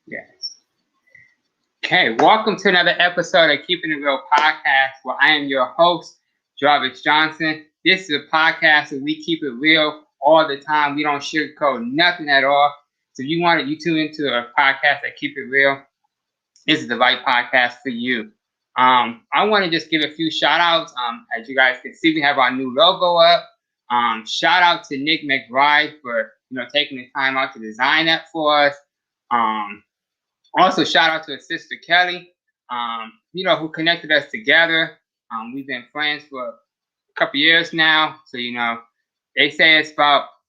Yes. Okay, welcome to another episode of Keeping It Real podcast, where I am your host, Jarvis Johnson. This is a podcast where we keep it real all the time. We don't sugarcoat nothing at all. So if you tune into a podcast that keep it real, this is the right podcast for you. I want to just give a few shout outs. As you guys can see, we have our new logo up. Shout out to Nick McBride for taking the time out to design that for us. Also, shout out to his sister Kelly, who connected us together. We've been friends for a couple years now. So, they say it's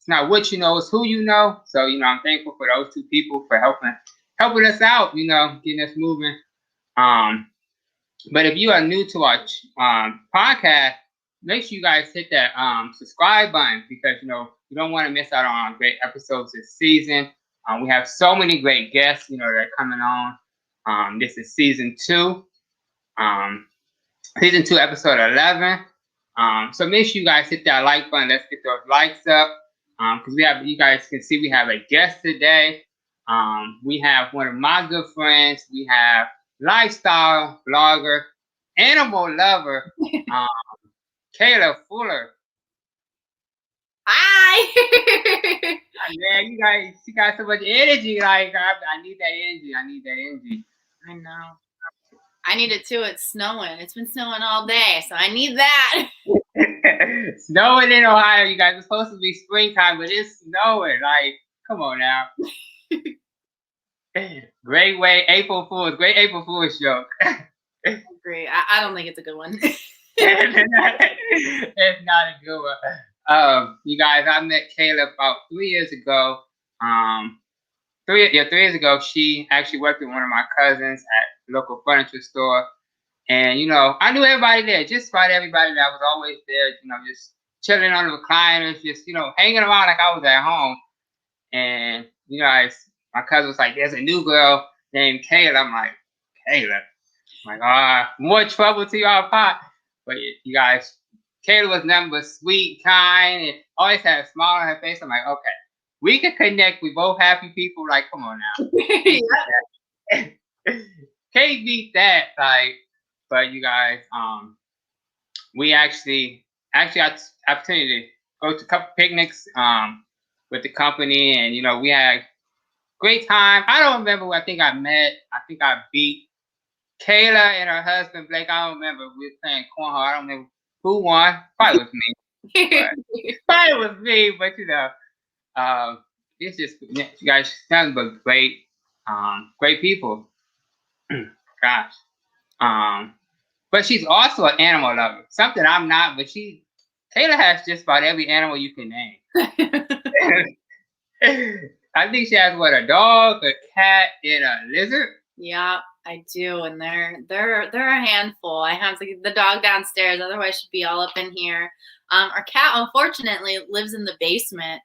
not what you know, it's who you know. So, I'm thankful for those two people for helping us out, getting us moving. But if you are new to our podcast, make sure you guys hit that subscribe button because, you don't want to miss out on great episodes this season. We have so many great guests, that are coming on. This is season 2. Season 2, episode 11. So make sure you guys hit that like button. Let's get those likes up. Because you guys can see we have a guest today. We have one of my good friends. We have lifestyle blogger, animal lover, Kayla Fuller. Hi. Man, you got so much energy. Like I need that energy. I know. I need it too. It's snowing. It's been snowing all day, so I need that. Snowing in Ohio, you guys. It's supposed to be springtime, but it's snowing. Like, come on now. Great April Fool's joke. Great. I don't think it's a good one. It's not a good one. You guys, I met Kayla about 3 years ago. 3 years ago, she actually worked with one of my cousins at the local furniture store. And, I knew everybody there, just about everybody that was always there, just chilling on the recliners, just, hanging around like I was at home. And, my cousin was like, there's a new girl named Kayla. I'm like, Kayla? I'm like, more trouble to your pot. But you guys, Kayla was nothing but sweet, kind, and always had a smile on her face. I'm like, okay, we can connect. We both happy people. Like, come on now. Can't beat that. Like, but you guys, we actually got the opportunity to go to a couple picnics with the company, and we had a great time. I don't remember who I think I beat Kayla and her husband Blake. I don't remember. We were playing cornhole. I don't remember who won. Probably was me. But it's just you guys nothing but great people. Gosh. But she's also an animal lover. Something I'm not, but Kayla has just about every animal you can name. I think she has a dog, a cat, and a lizard. Yeah, I do, and they're a handful. I have the dog downstairs, otherwise she'd be all up in here. Our cat, unfortunately, lives in the basement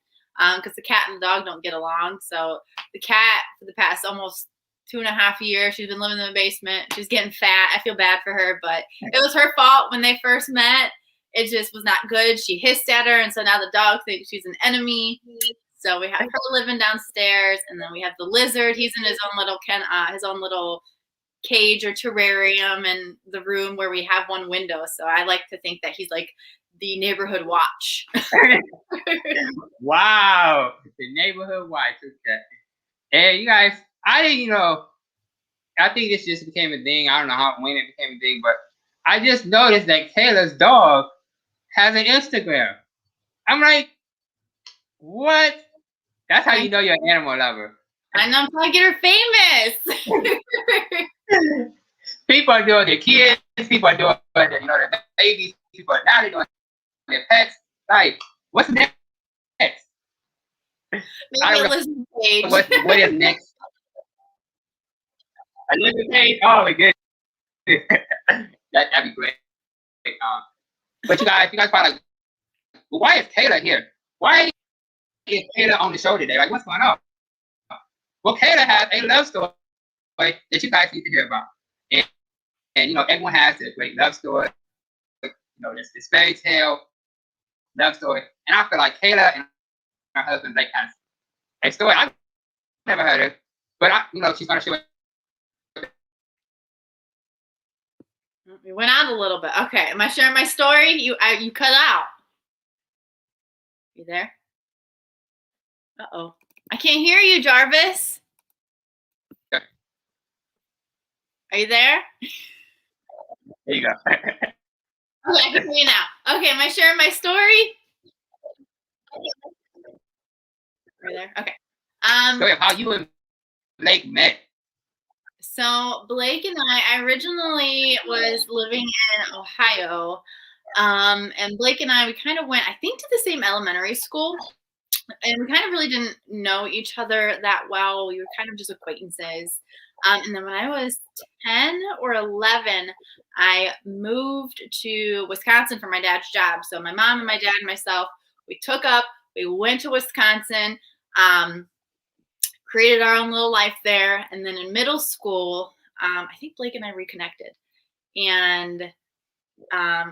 because the cat and the dog don't get along. So the cat, for the past almost 2.5 years, she's been living in the basement. She's getting fat. I feel bad for her, but it was her fault when they first met. It just was not good. She hissed at her, and so now the dog thinks she's an enemy. So we have her living downstairs, and then we have the lizard. He's in his own little cage or terrarium in the room where we have one window. So I like to think that he's like the neighborhood watch. Wow, the neighborhood watch. Okay. Hey, you guys, I think this just became a thing. I don't know when it became a thing, but I just noticed that Kayla's dog has an Instagram. I'm like, what? That's how you know you're an animal lover. I know, I'm trying to get her famous. People are doing their kids. People are doing their babies. People are now doing their pets. Like, what's next? Maybe a lizard page. What is next? A lizard page? Oh my goodness. That'd be great. But you guys probably like, well, why is Kayla here? Why is Kayla on the show today? Like, what's going on? Well, Kayla has a love story that you guys need to hear about. And everyone has a great love story. This fairy tale love story. And I feel like Kayla and her husband Blake has a story I've never heard of. But she's gonna show it. We went out a little bit. Okay, am I sharing my story? You cut out. You there? Uh-oh. I can't hear you, Jarvis. Okay. Are you there? There you go. Okay, I can hear you now. Okay, am I sharing my story? Are you there? Okay. Story of how you and Blake met. So Blake and I originally was living in Ohio. And Blake and I, we kind of went, I think, to the same elementary school. And we kind of really didn't know each other that well. We were kind of just acquaintances. And then when I was 10 or 11, I moved to Wisconsin for my dad's job. So my mom and my dad and myself, we went to Wisconsin, created our own little life there. And then in middle school, I think Blake and I reconnected. And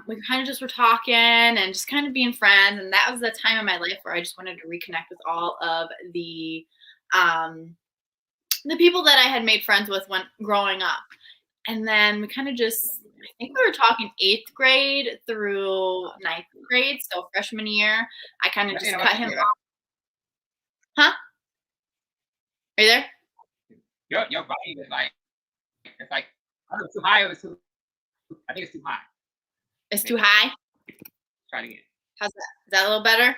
we kind of just were talking and just kind of being friends. And that was the time in my life where I just wanted to reconnect with all of the people that I had made friends with when growing up. And then we kind of just, I think we were talking 8th grade through 9th grade. So freshman year, I kind of just cut him off. Huh? Are you there? Your volume is like, it's like, I don't know, too high or too, I think it's too high. It's too high? Try it again. How's that? Is that a little better?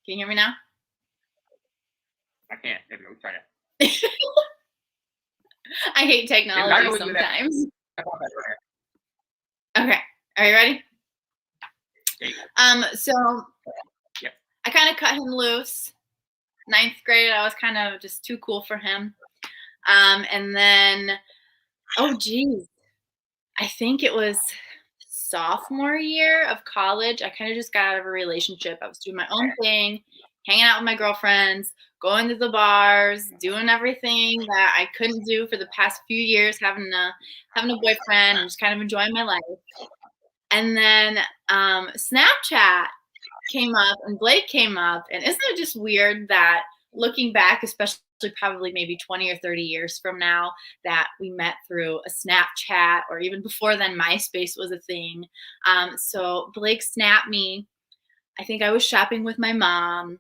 Can you hear me now? I can't. Maybe we'll try that. I hate technology sometimes. Okay. Are you ready? So yep. I kind of cut him loose. 9th grade, I was kind of just too cool for him. And then, oh geez, I think it was sophomore year of college. I kind of just got out of a relationship. I was doing my own thing, hanging out with my girlfriends, going to the bars, doing everything that I couldn't do for the past few years, having a boyfriend and just kind of enjoying my life. And then Snapchat came up and Blake came up. And isn't it just weird that looking back, especially probably maybe 20 or 30 years from now, that we met through a Snapchat, or even before then, MySpace was a thing. So Blake snapped me. I think I was shopping with my mom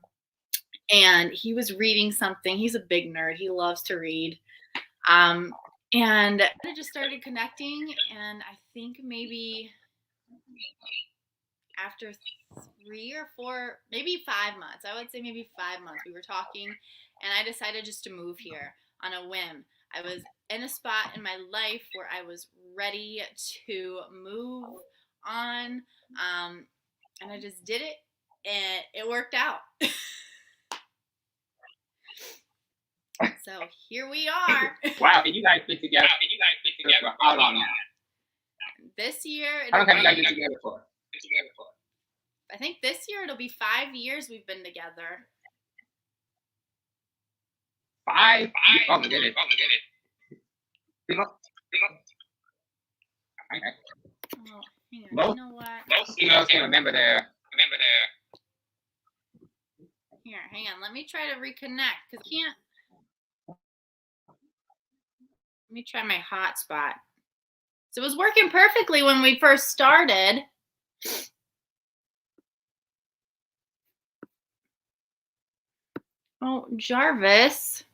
and he was reading something. He's a big nerd. He loves to read. And I just started connecting. And I think maybe after 3 or 4, maybe 5 months, I would say maybe 5 months, we were talking, and I decided just to move here on a whim. I was in a spot in my life where I was ready to move on, and I just did it, and it worked out. So here we are. Wow, and you guys been together for how long now? This year, how long have you guys been together for? I think this year it'll be 5 years we've been together. 5? Oh, my goodness. Oh, hang on. You know what? Most females can remember their. Here, hang on. Let me try to reconnect because I can't. Let me try my hotspot. So it was working perfectly when we first started. Oh, Jarvis.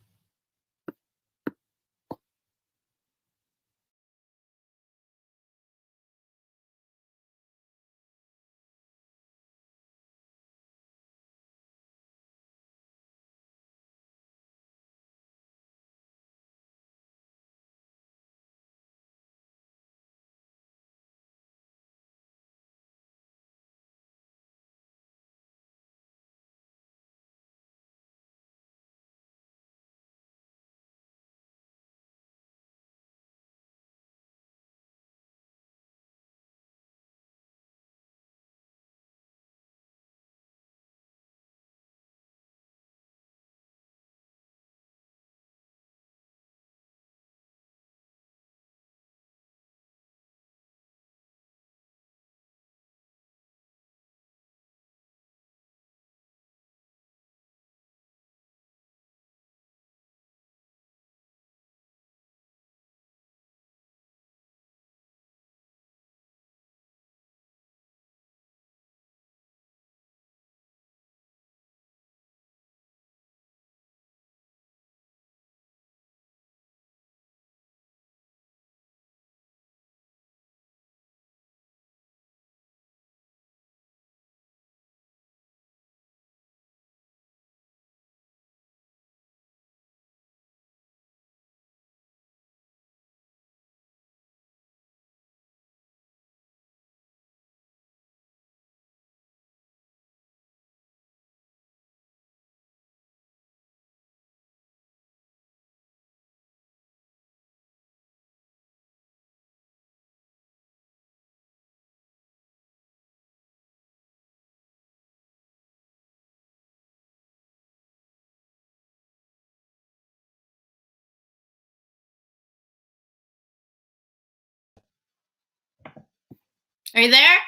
Are you there?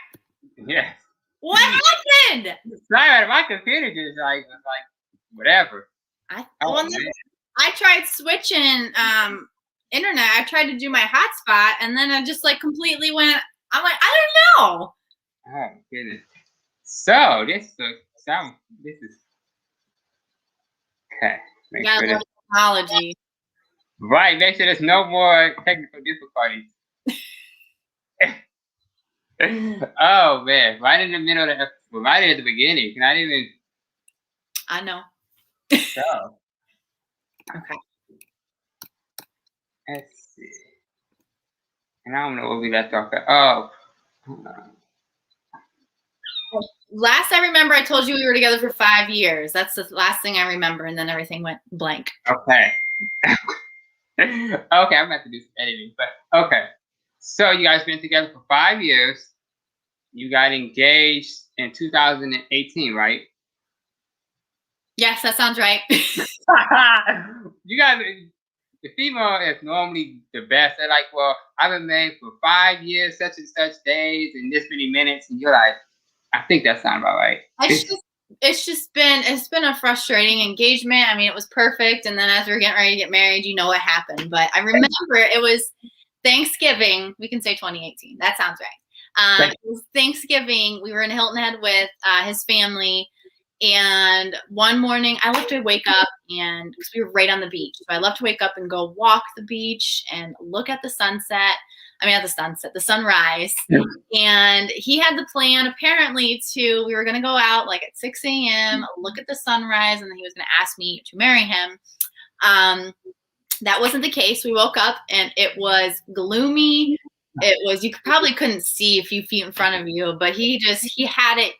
Yes. What happened? Sorry, my computer just like whatever. I tried switching internet. I tried to do my hotspot, and then I just like completely went. I'm like, I don't know. Oh goodness. So this is okay. Make Gotta sure love technology. right. Make sure there's no more technical difficulties. Oh man, right in the middle of the right at the beginning. Not even. I know. So. Okay. Let's see. And I don't know what we left off at. Oh. Last I remember, I told you we were together for 5 years. That's the last thing I remember, and then everything went blank. Okay. Okay, I'm about to do some editing, but okay. So you guys been together for 5 years. You got engaged in 2018, right? Yes, that sounds right. You guys, the female is normally the best. They're like, well, I've been married for 5 years, such and such days, and this many minutes, and you're like, I think that sounds about right. It's been a frustrating engagement. I mean, it was perfect, and then as we were getting ready to get married, you know what happened. But I remember it was Thanksgiving. We can say 2018. That sounds right. It was Thanksgiving. We were in Hilton Head with his family, and one morning I love to wake up, and because we were right on the beach, so I love to wake up and go walk the beach and look at the sunset. I mean, not the sunset, the sunrise. Yeah. And he had the plan, apparently, we were going to go out like at 6 a.m., look at the sunrise, and then he was going to ask me to marry him. That wasn't the case. We woke up, and it was gloomy. It was, you probably couldn't see a few feet in front of you, but he had it.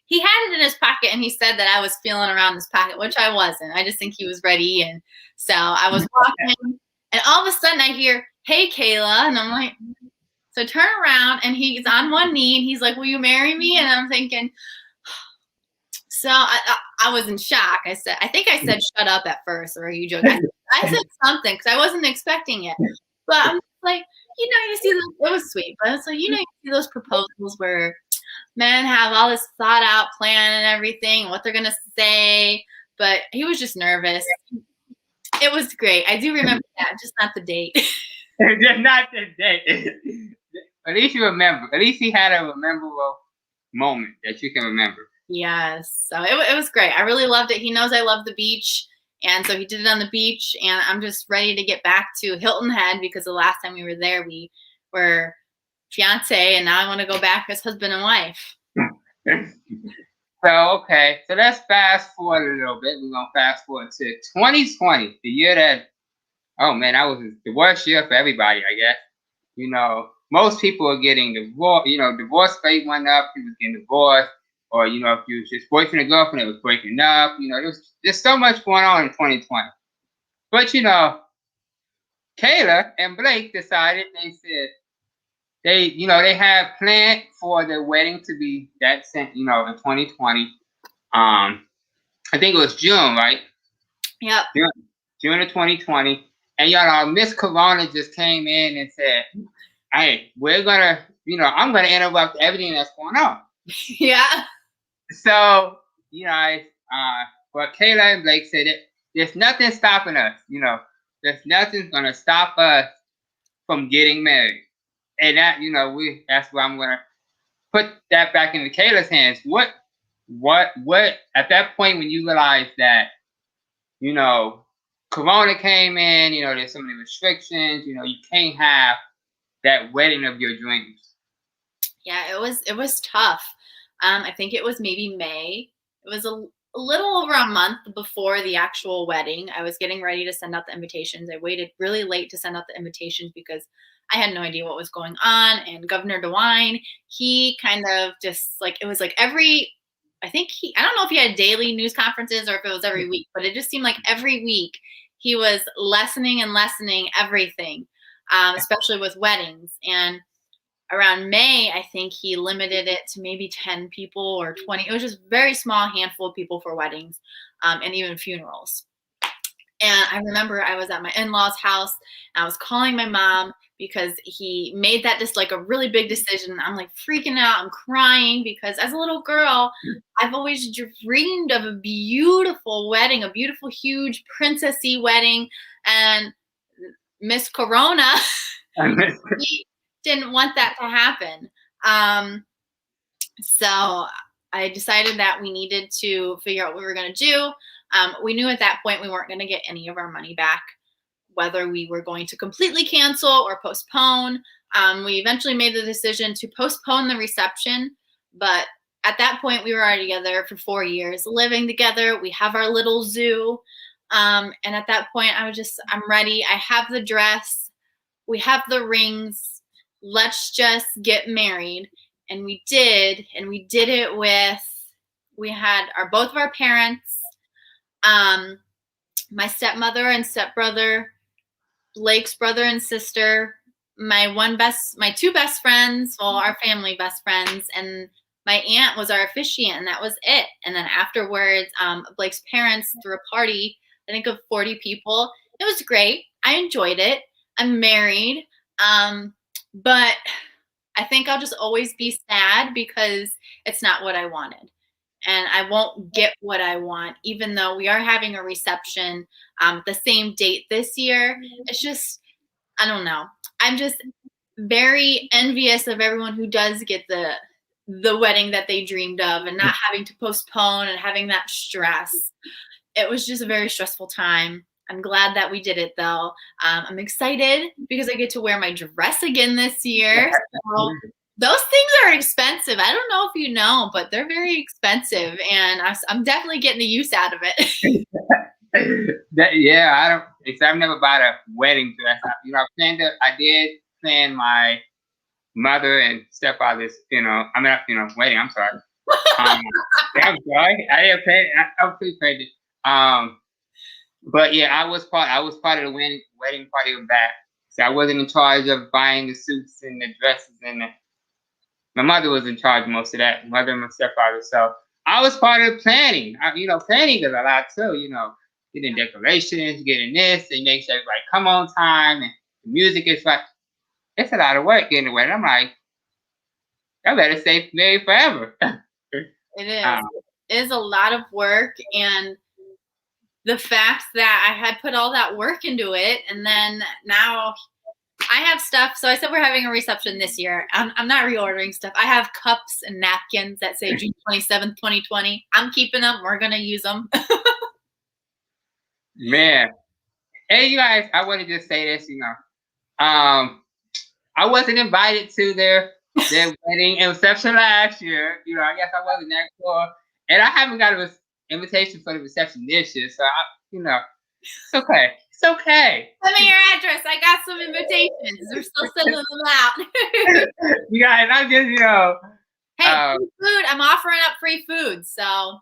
He had it in his pocket, and he said that I was feeling around his pocket, which I wasn't. I just think he was ready. And so I was walking, and all of a sudden I hear, "Hey, Kayla." And I'm like, so I turn around, and he's on one knee, and he's like, "Will you marry me?" And I'm thinking, so I was in shock. I think I said, "Shut up" at first, or are you joking? I said something because I wasn't expecting it. But I'm like, you see, it was sweet, but it's like, you see those proposals where men have all this thought out plan and everything, what they're going to say, but he was just nervous. It was great. I do remember that, just not the date. Just not the date. At least you remember. At least he had a memorable moment that you can remember. Yes. So it was great. I really loved it. He knows I love the beach. And so he did it on the beach. And I'm just ready to get back to Hilton Head because the last time we were there, we were fiance. And now I want to go back as husband and wife. So, okay. So let's fast forward a little bit. We're going to fast forward to 2020, the year that, oh man, that was the worst year for everybody, I guess. Most people are getting divorced. Divorce rate went up. People were getting divorced. Or, if you was just boyfriend and girlfriend, it was breaking up. There's so much going on in 2020. But, Kayla and Blake decided, they said, they had planned for the wedding to be in 2020. I think it was June, right? Yep. June of 2020. And, Miss Corona just came in and said, hey, we're going to, I'm going to interrupt everything that's going on. Yeah. So, but Kayla and Blake said that there's nothing stopping us. There's nothing going to stop us from getting married. And that, that's where I'm going to put that back into Kayla's hands. What, at that point when you realized that, Corona came in, there's so many restrictions, you can't have that wedding of your dreams. Yeah, it was tough. I think it was maybe May. It was a little over a month before the actual wedding. I was getting ready to send out the invitations. I waited really late to send out the invitations because I had no idea what was going on. And Governor DeWine, he kind of just it was like I don't know if he had daily news conferences or if it was every week, but it just seemed like every week he was lessening and lessening everything, especially with weddings. And around May, I think he limited it to maybe 10 people or 20. It was just a very small handful of people for weddings and even funerals. And I remember I was at my in-laws' house and I was calling my mom because he made that just like a really big decision. I'm like freaking out. I'm crying because as a little girl, I've always dreamed of a beautiful wedding, a beautiful, huge princessy wedding. And Miss Corona, he didn't want that to happen. So I decided that we needed to figure out what we were going to do. We knew at that point we weren't going to get any of our money back, whether we were going to completely cancel or postpone. We eventually made the decision to postpone the reception, but at that point we were already together for 4 years, living together. We have our little zoo. And at that point I'm ready. I have the dress. We have the rings. Let's just get married. And we did it with, we had both of our parents, my stepmother and stepbrother, Blake's brother and sister, my two best friends, well, our family best friends, and my aunt was our officiant, and that was it. And then afterwards, Blake's parents threw a party, I think of 40 people. It was great. I enjoyed it. I'm married. But I think I'll just always be sad because it's not what I wanted. And I won't get what I want, even though we are having a reception the same date this year. It's just, I don't know. I'm just very envious of everyone who does get the wedding that they dreamed of and not having to postpone and having that stress. It was just a very stressful time. I'm glad that we did it, though. I'm excited because I get to wear my dress again this year. So those things are expensive. I don't know if you know, but they're very expensive, and I'm definitely getting the use out of it. I've never bought a wedding dress. I did plan my mother and stepfather's, wedding. I'm sorry. I'm sorry. I didn't plan. I was pre-planned it. But yeah, I was part of the wedding party of that. So I wasn't in charge of buying the suits and the dresses, and my mother was in charge of most of that. Mother and my stepfather. So I was part of the planning. Planning is a lot too. Getting decorations, getting this, and make sure everybody come on time, and the music is like. It's a lot of work getting the wedding. I'm like, I better stay married forever. It is. It is a lot of work, and the fact that I had put all that work into it, and then now I have stuff. So I said we're having a reception this year. I'm not reordering stuff. I have cups and napkins that say June 27th, 2020. I'm keeping them. We're going to use them. Man. Hey, you guys, I want to just say this, I wasn't invited to their wedding and reception last year. I guess I wasn't there for, and I haven't got an invitation for the reception this year. So it's okay. It's okay. Send me your address. I got some invitations. We're still sending them out. You guys, I'm just Hey, free food. I'm offering up free food. So.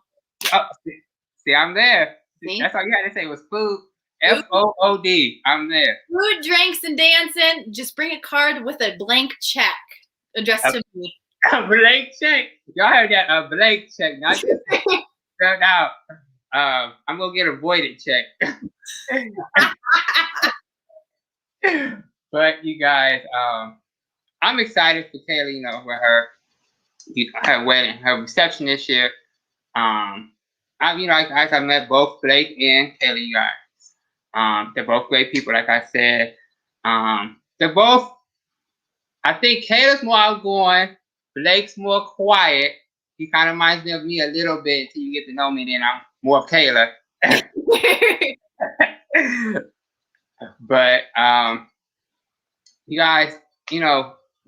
See, I'm there. See? That's all you had to say was food. FOOD. I'm there. Food, drinks, and dancing. Just bring a card with a blank check addressed to me. A blank check. Y'all heard that? A blank check. Not just filled out. I'm gonna get a voided check. But you guys, I'm excited for Kayla. With her wedding, her reception this year. I met both Blake and Kayla. You guys. They're both great people, like I said. They're both, I think Kayla's more outgoing, Blake's more quiet. He kind of reminds me of me a little bit until you get to know me, then I'm more of Kayla. But, you guys,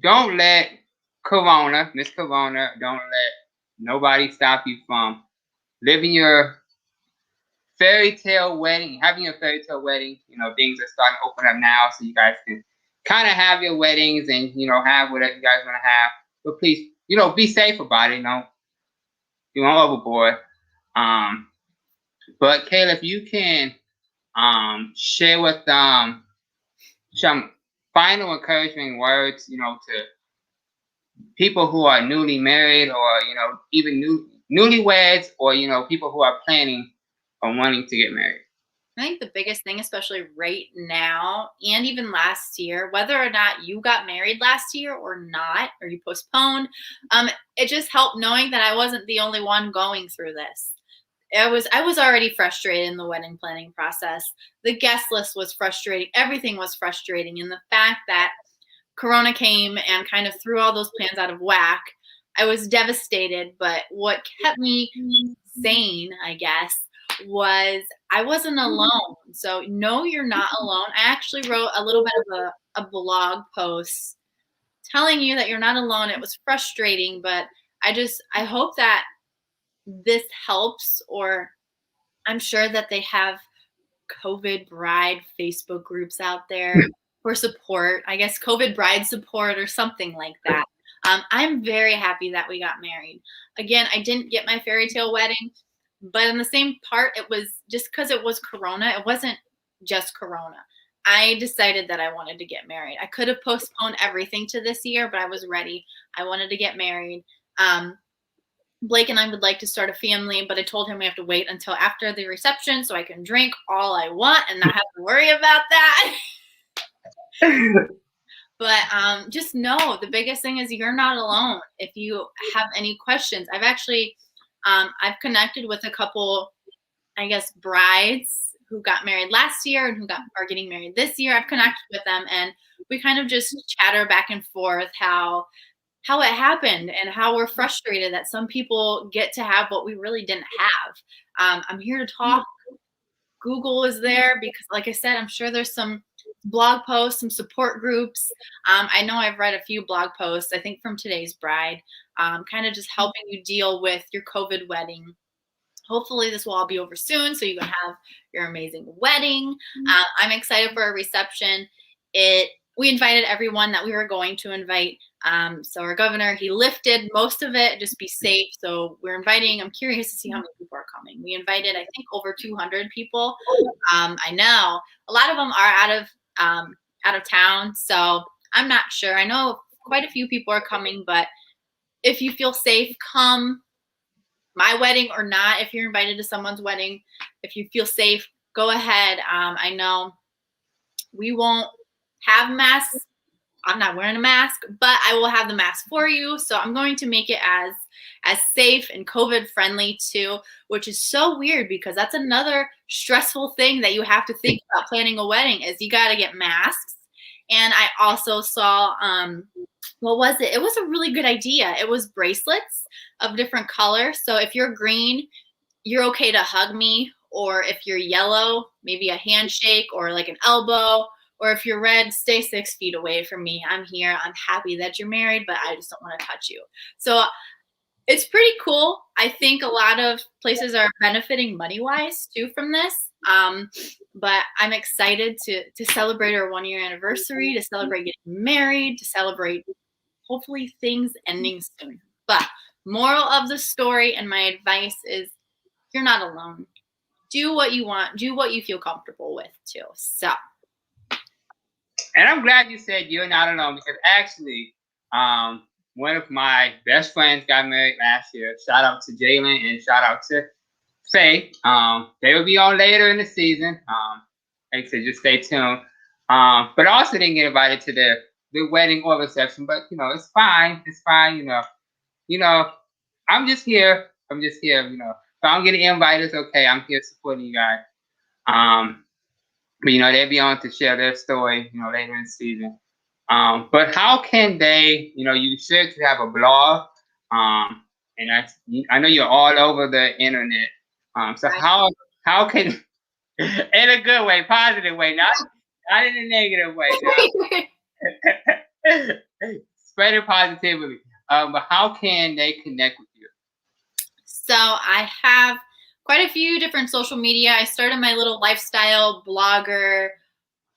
don't let Miss Corona, don't let nobody stop you from living your fairy tale wedding, having a fairy tale wedding. Things are starting to open up now, so you guys can kind of have your weddings and have whatever you guys want to have. But please, be safe about it. Don't overboard. But Kayla, if you can share with some final encouraging words, to people who are newly married, or even newlyweds, or people who are planning on wanting to get married. I think the biggest thing, especially right now and even last year, whether or not you got married last year or not, or you postponed, it just helped knowing that I wasn't the only one going through this. I was already frustrated in the wedding planning process. The guest list was frustrating. Everything was frustrating. And the fact that Corona came and kind of threw all those plans out of whack, I was devastated. But what kept me sane, I guess, was I wasn't alone. So no, you're not alone. I actually wrote a little bit of a blog post telling you that you're not alone. It was frustrating, but I hope that this helps, or I'm sure that they have COVID bride Facebook groups out there for support. I guess COVID bride support or something like that. I'm very happy that we got married. Again, I didn't get my fairy tale wedding, but in the same part, it was just because it was Corona. It wasn't just Corona. I decided that I wanted to get married. I could have postponed everything to this year, but I was ready. I wanted to get married. Blake and I would like to start a family, but I told him we have to wait until after the reception so I can drink all I want and not have to worry about that. But just know the biggest thing is you're not alone. If you have any questions, I've connected with a couple, I guess, brides who got married last year and are getting married this year. I've connected with them and we kind of just chatter back and forth how it happened and how we're frustrated that some people get to have what we really didn't have. I'm here to talk. Google is there because, like I said, I'm sure there's some blog posts, some support groups. I know I've read a few blog posts, I think from Today's Bride, kind of just helping you deal with your COVID wedding. Hopefully this will all be over soon so you can have your amazing wedding. I'm excited for a reception. We invited everyone that we were going to invite. So our governor, he lifted most of it, just be safe. So I'm curious to see how many people are coming. We invited, I think, over 200 people. I know a lot of them are out of town. So I'm not sure. I know quite a few people are coming, but if you feel safe, come. My wedding or not, if you're invited to someone's wedding, if you feel safe, go ahead. I know we won't have masks. I'm not wearing a mask, but I will have the mask for you. So I'm going to make it as safe and COVID friendly too, which is so weird because that's another stressful thing that you have to think about planning a wedding is you got to get masks. And I also saw, what was it? It was a really good idea. It was bracelets of different colors. So if you're green, you're okay to hug me. Or if you're yellow, maybe a handshake or like an elbow. Or if you're red, stay 6 feet away from me. I'm here. I'm happy that you're married, but I just don't want to touch you. So it's pretty cool. I think a lot of places are benefiting money-wise too from this. But I'm excited to celebrate our 1-year anniversary, to celebrate getting married, to celebrate hopefully things ending soon. But moral of the story and my advice is you're not alone. Do what you want. Do what you feel comfortable with too. So. And I'm glad you said you're not alone because actually, one of my best friends got married last year. Shout out to Jalen and shout out to Faye. They will be on later in the season. Like I said, just stay tuned. But I also didn't get invited to the wedding or reception. But it's fine. It's fine. I'm just here. If I'm getting invited, it's okay. I'm here supporting you guys. But they'll be on to share their story, later in the season. But how can they, you said you have a blog, and I know you're all over the internet. So how can, in a good way, positive way, not in a negative way, spread it positively. But how can they connect with you? So I have quite a few different social media. I started my little lifestyle blogger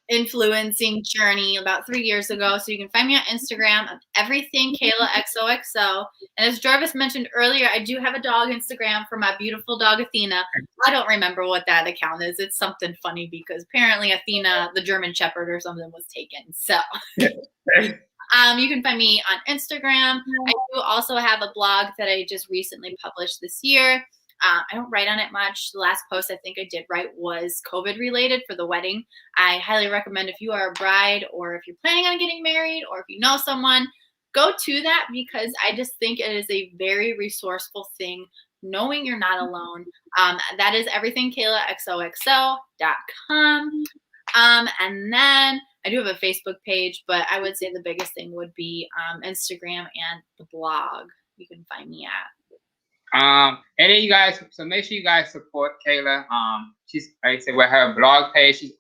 influencing journey about 3 years ago. So you can find me on Instagram at everythingkaylaxoxo. And as Jarvis mentioned earlier, I do have a dog Instagram for my beautiful dog Athena. I don't remember what that account is. It's something funny because apparently Athena, the German Shepherd or something, was taken. So you can find me on Instagram. I do also have a blog that I just recently published this year. I don't write on it much. The last post I think I did write was COVID related for the wedding. I highly recommend if you are a bride or if you're planning on getting married or if you know someone, go to that because I just think it is a very resourceful thing knowing you're not alone. That is everythingkaylaxoxo.com. And then I do have a Facebook page, but I would say the biggest thing would be Instagram and the blog. You can find me at. And then you guys, so make sure you guys support Kayla. She's, like I said, with her blog page, she's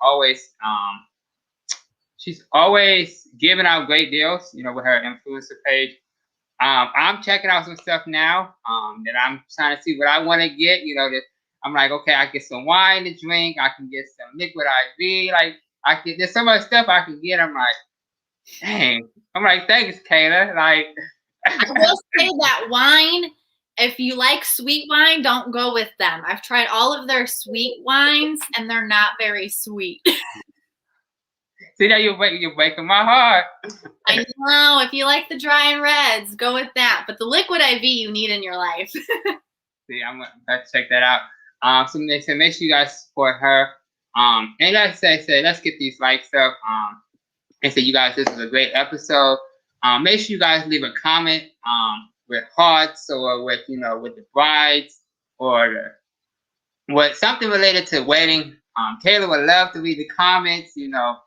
always giving out great deals, you know, with her influencer page. I'm checking out some stuff now that I'm trying to see what I want to get. You know, that I'm like, okay, I get some wine to drink. I can get some liquid IV. Like, there's so much stuff I can get. I'm like, dang. I'm like, thanks, Kayla. Like, I will say that wine, if you like sweet wine, don't go with them. I've tried all of their sweet wines, and they're not very sweet. See, now you're breaking my heart. I know. If you like the dry and reds, go with that. But the liquid IV you need in your life. See, I'm going to check that out. So make sure you guys support her. And let's say, let's get these likes up. And say, you guys, this is a great episode. Make sure you guys leave a comment with hearts or with, you know, with the brides or with something related to wedding. Kayla would love to read the comments, you know.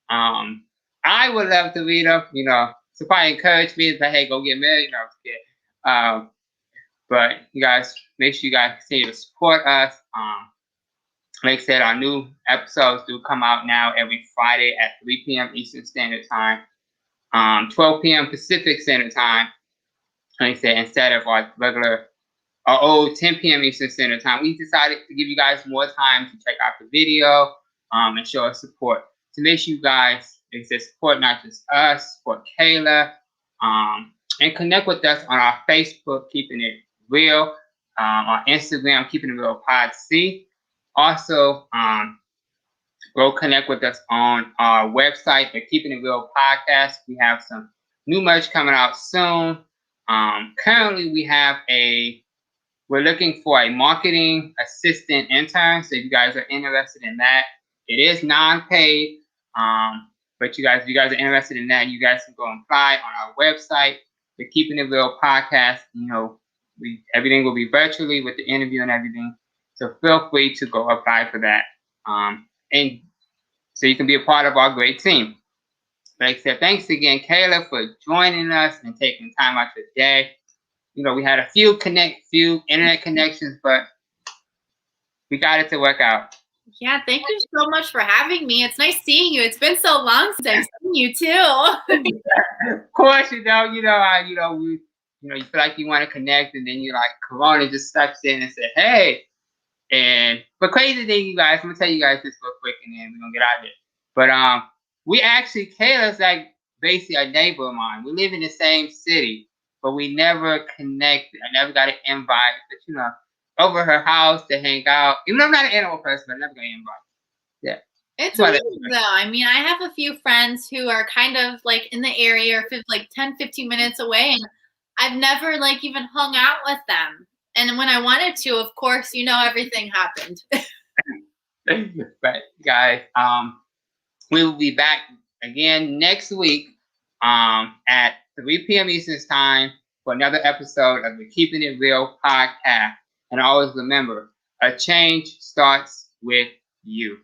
I would love to read them, you know. So probably encourage me to say, hey, go get married. You know, but you guys, make sure you guys continue to support us. Like I said, our new episodes do come out now every Friday at 3 p.m. Eastern Standard Time, 12 p.m. Pacific Standard Time. Like I said, instead of our regular, our old 10 p.m. Eastern Standard Time, we decided to give you guys more time to check out the video and show us support. So make sure you guys, like I said, support not just us, support Kayla, and connect with us on our Facebook, Keeping It Real, on Instagram, Keeping It Real Pod C. Also, go connect with us on our website, the Keeping It Real Podcast. We have some new merch coming out soon. Currently, we're looking for a marketing assistant intern. So if you guys are interested in that, it is non-paid. But if you guys are interested in that, you guys can go and apply on our website, the Keeping It Real Podcast. You know, everything will be virtually with the interview and everything. So feel free to go apply for that. And so you can be a part of our great team. Like I said, thanks again, Kayla, for joining us and taking time out your day. You know, we had a few internet connections, but we got it to work out. Yeah, thank you so much for having me. It's nice seeing you. It's been so long since I've seen you too. Of course, you feel like you want to connect, and then you like Corona just steps in and said, "Hey." But crazy thing, you guys, I'm gonna tell you guys this real quick, and then we're gonna get out of it. But Kayla's like basically a neighbor of mine. We live in the same city, but we never connected. I never got an invite, but you know, over her house to hang out. Even though I'm not an animal person, but I never got an invite. Yeah. It's weird though. I mean, I have a few friends who are kind of like in the area or like 10, 15 minutes away, and I've never like even hung out with them. And when I wanted to, of course, you know, everything happened. But guys, we will be back again next week at 3 p.m. Eastern Time for another episode of the Keeping It Real podcast. And always remember, a change starts with you.